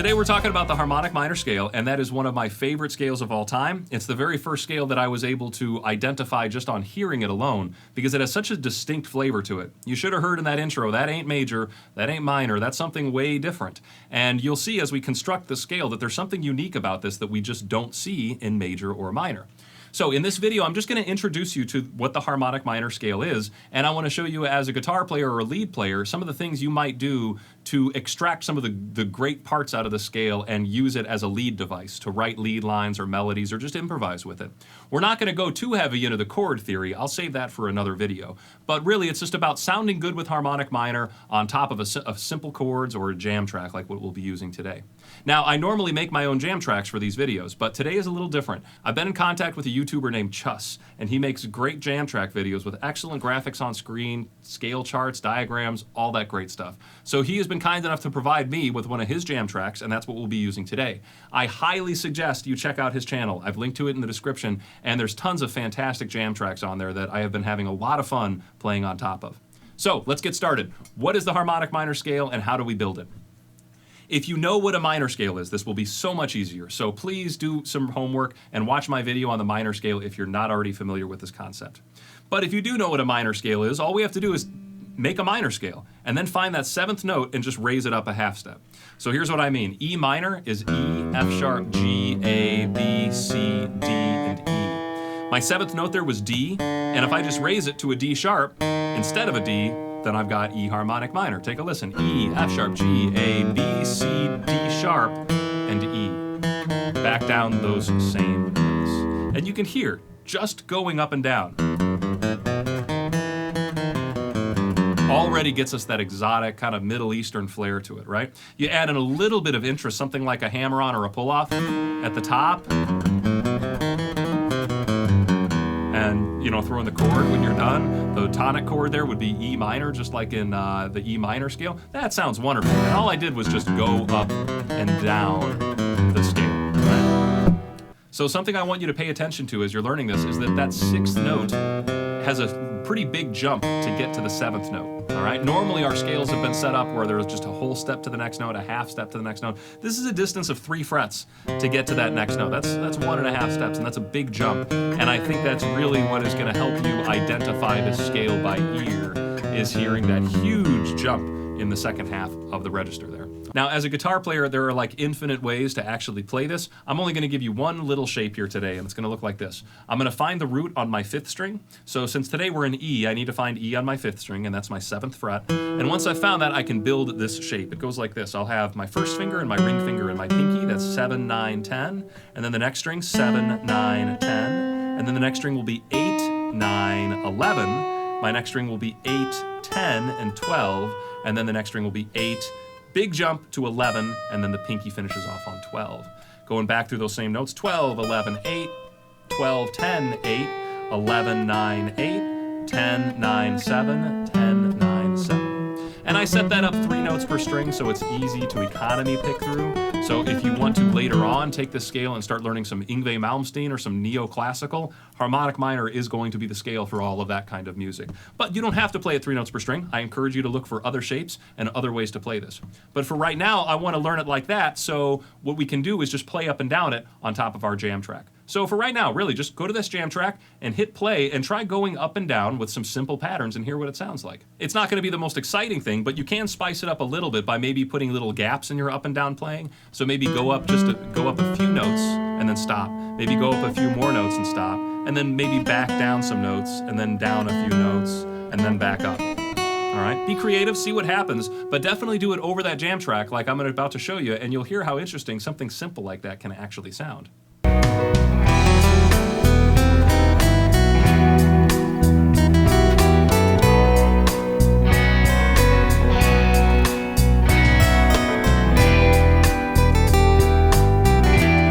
Today we're talking about the harmonic minor scale, and that is one of my favorite scales of all time. It's the very first scale that I was able to identify just on hearing it alone, because it has such a distinct flavor to it. You should have heard in that intro, that ain't major, that ain't minor, that's something way different. And you'll see as we construct the scale that there's something unique about this that we just don't see in major or minor. So in this video, I'm just going to introduce you to what the harmonic minor scale is, and I want to show you as a guitar player or a lead player some of the things you might do to extract some of the great parts out of the scale and use it as a lead device to write lead lines or melodies or just improvise with it. We're not going to go too heavy into the chord theory. I'll save that for another video. But really, it's just about sounding good with harmonic minor on top of a simple chords or a jam track like what we'll be using today. Now, I normally make my own jam tracks for these videos, but today is a little different. I've been in contact with a YouTuber named Chus, and he makes great jam track videos with excellent graphics on screen, scale charts, diagrams, all that great stuff. So he has been kind enough to provide me with one of his jam tracks, and that's what we'll be using today. I highly suggest you check out his channel. I've linked to it in the description, and there's tons of fantastic jam tracks on there that I have been having a lot of fun playing on top of. So let's get started. What is the harmonic minor scale, and how do we build it? If you know what a minor scale is, this will be so much easier. So please do some homework and watch my video on the minor scale if you're not already familiar with this concept. But if you do know what a minor scale is, all we have to do is make a minor scale and then find that seventh note and just raise it up a half step. So here's what I mean. E minor is E, F sharp, G, A, B, C, D, and E. My seventh note there was D, and if I just raise it to a D sharp instead of a D, then I've got E harmonic minor. Take a listen. E, F sharp, G, A, B, C, D sharp, and E. Back down those same notes. And you can hear just going up and down already gets us that exotic kind of Middle Eastern flair to it, right? You add in a little bit of interest, something like a hammer-on or a pull-off at the top, and, you know, throw in the chord when you're done. The tonic chord there would be E minor, just like in the E minor scale. That sounds wonderful. And all I did was just go up and down the scale, right? So something I want you to pay attention to as you're learning this is that sixth note has a pretty big jump to get to the seventh note. All right. Normally our scales have been set up where there's just a whole step to the next note, a half step to the next note. This is a distance of 3 frets to get to that next note. That's 1.5 steps, and that's a big jump. And I think that's really what is going to help you identify the scale by ear, is hearing that huge jump in the second half of the register there. Now, as a guitar player, there are like infinite ways to actually play this. I'm only going to give you one little shape here today, and it's going to look like this. I'm going to find the root on my 5th string. So since today we're in E, I need to find E on my 5th string, and that's my 7th fret. And once I've found that, I can build this shape. It goes like this. I'll have my first finger and my ring finger and my pinky. That's 7, 9, 10. And then the next string, 7, 9, 10. And then the next string will be 8, 9, 11. My next string will be 8, 10, and 12. And then the next string will be 8, big jump to 11, and then the pinky finishes off on 12. Going back through those same notes, 12, 11, 8, 12, 10, 8, 11, 9, 8, 10, 9, 7, 10, 9, 7. And I set that up 3 notes per string, so it's easy to economy pick through. So if you want to later on take this scale and start learning some Yngwie Malmsteen or some neoclassical, harmonic minor is going to be the scale for all of that kind of music. But you don't have to play it 3 notes per string. I encourage you to look for other shapes and other ways to play this. But for right now, I want to learn it like that, so what we can do is just play up and down it on top of our jam track. So for right now, really, just go to this jam track and hit play and try going up and down with some simple patterns and hear what it sounds like. It's not going to be the most exciting thing, but you can spice it up a little bit by maybe putting little gaps in your up and down playing. So maybe go up a few notes and then stop. Maybe go up a few more notes and stop. And then maybe back down some notes and then down a few notes and then back up. All right, be creative, see what happens, but definitely do it over that jam track like I'm about to show you, and you'll hear how interesting something simple like that can actually sound.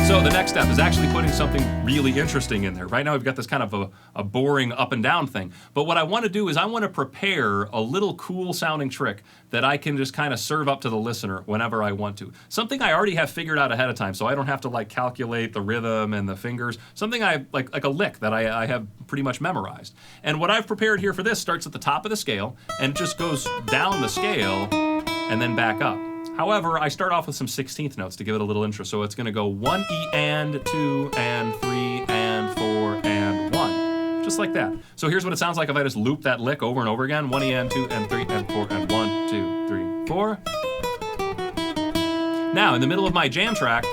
So the next step is actually putting something really interesting in there. Right now we've got this kind of a boring up and down thing. But what I want to do is I want to prepare a little cool sounding trick that I can just kind of serve up to the listener whenever I want to. Something I already have figured out ahead of time, so I don't have to like calculate the rhythm and the fingers. Something like a lick that I have pretty much memorized. And what I've prepared here for this starts at the top of the scale and it just goes down the scale and then back up. However, I start off with some 16th notes to give it a little intro. So it's going to go 1 E and 2 and 3 and 4 and 1. Just like that. So here's what it sounds like if I just loop that lick over and over again. 1 E and 2 and 3 and 4 and 1, 2, 3, 4. Now, in the middle of my jam track,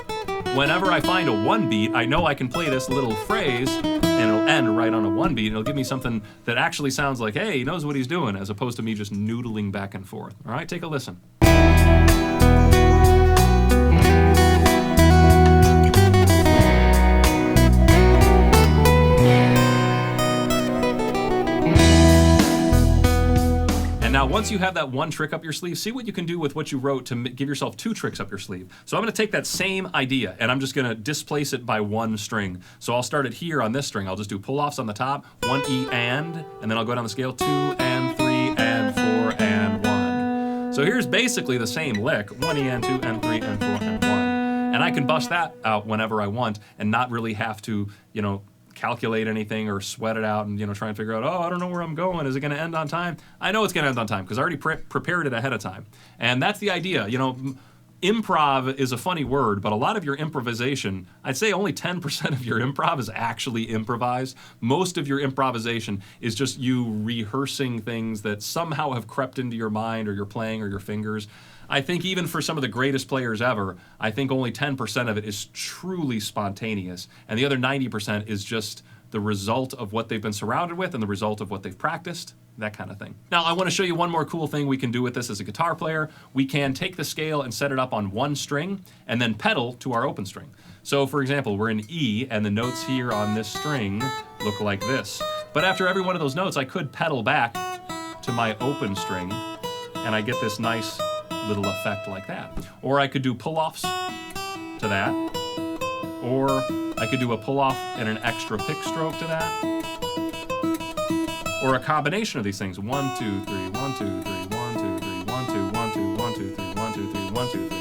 whenever I find a 1 beat, I know I can play this little phrase and it'll end right on a 1 beat, and it'll give me something that actually sounds like, hey, he knows what he's doing, as opposed to me just noodling back and forth. All right, take a listen. Now, once you have that one trick up your sleeve, see what you can do with what you wrote to give yourself 2 tricks up your sleeve. So I'm going to take that same idea, and I'm just going to displace it by 1 string. So I'll start it here on this string. I'll just do pull-offs on the top, 1 E and then I'll go down the scale, 2 and 3 and 4 and 1. So here's basically the same lick, 1 E and 2 and 3 and 4 and 1. And I can bust that out whenever I want and not really have to, calculate anything or sweat it out and try and figure out, I don't know where I'm going, is it going to end on time? I know it's going to end on time because I already prepared it ahead of time. And that's the idea. Improv is a funny word, but a lot of your improvisation, I'd say only 10% of your improv is actually improvised. Most of your improvisation is just you rehearsing things that somehow have crept into your mind or your playing or your fingers. I think even for some of the greatest players ever, I think only 10% of it is truly spontaneous, and the other 90% is just the result of what they've been surrounded with and the result of what they've practiced, that kind of thing. Now, I want to show you one more cool thing we can do with this as a guitar player. We can take the scale and set it up on 1 string and then pedal to our open string. So, for example, we're in E, and the notes here on this string look like this. But after every one of those notes, I could pedal back to my open string, and I get this nice little effect like that. Or I could do pull-offs to that, or I could do a pull-off and an extra pick stroke to that, or a combination of these things. 1, 2, 3, 1, 2, 3, 1, 2, 3, 1, 2, 1, 2, 1, 2, 3, 1, 2, 3, 1, 2, 3.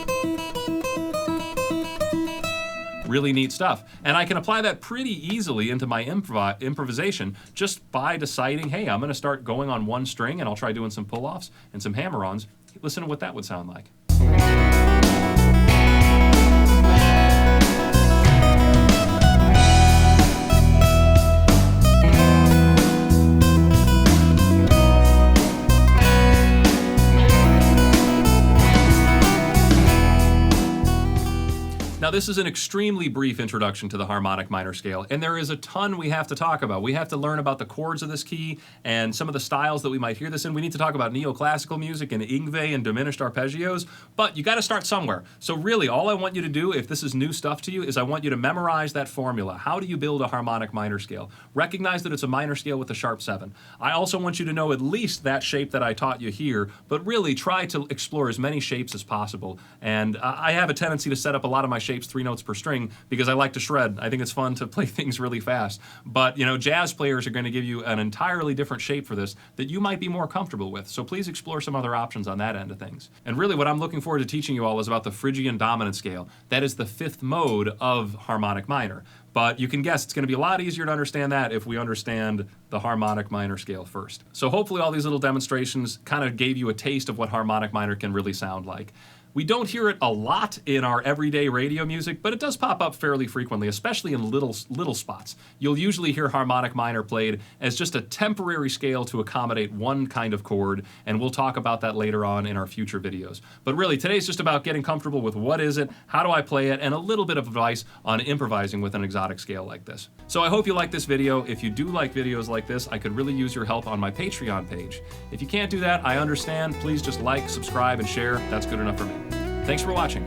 Really neat stuff. And I can apply that pretty easily into my improvisation just by deciding, hey, I'm going to start going on 1 string, and I'll try doing some pull-offs and some hammer-ons. Listen to what that would sound like. Now, this is an extremely brief introduction to the harmonic minor scale, and there is a ton we have to talk about. We have to learn about the chords of this key and some of the styles that we might hear this in. We need to talk about neoclassical music and Yngwie and diminished arpeggios, but you got to start somewhere. So really, all I want you to do, if this is new stuff to you, is I want you to memorize that formula. How do you build a harmonic minor scale? Recognize that it's a minor scale with a sharp 7. I also want you to know at least that shape that I taught you here, but really try to explore as many shapes as possible. And I have a tendency to set up a lot of my shapes 3 notes per string because I like to shred. I think it's fun to play things really fast. But, jazz players are going to give you an entirely different shape for this that you might be more comfortable with. So please explore some other options on that end of things. And really what I'm looking forward to teaching you all is about the Phrygian dominant scale. That is the 5th mode of harmonic minor. But you can guess it's going to be a lot easier to understand that if we understand the harmonic minor scale first. So hopefully all these little demonstrations kind of gave you a taste of what harmonic minor can really sound like. We don't hear it a lot in our everyday radio music, but it does pop up fairly frequently, especially in little spots. You'll usually hear harmonic minor played as just a temporary scale to accommodate one kind of chord, and we'll talk about that later on in our future videos. But really, today's just about getting comfortable with what is it, how do I play it, and a little bit of advice on improvising with an exotic scale like this. So I hope you like this video. If you do like videos like this, I could really use your help on my Patreon page. If you can't do that, I understand. Please just like, subscribe, and share. That's good enough for me. Thanks for watching.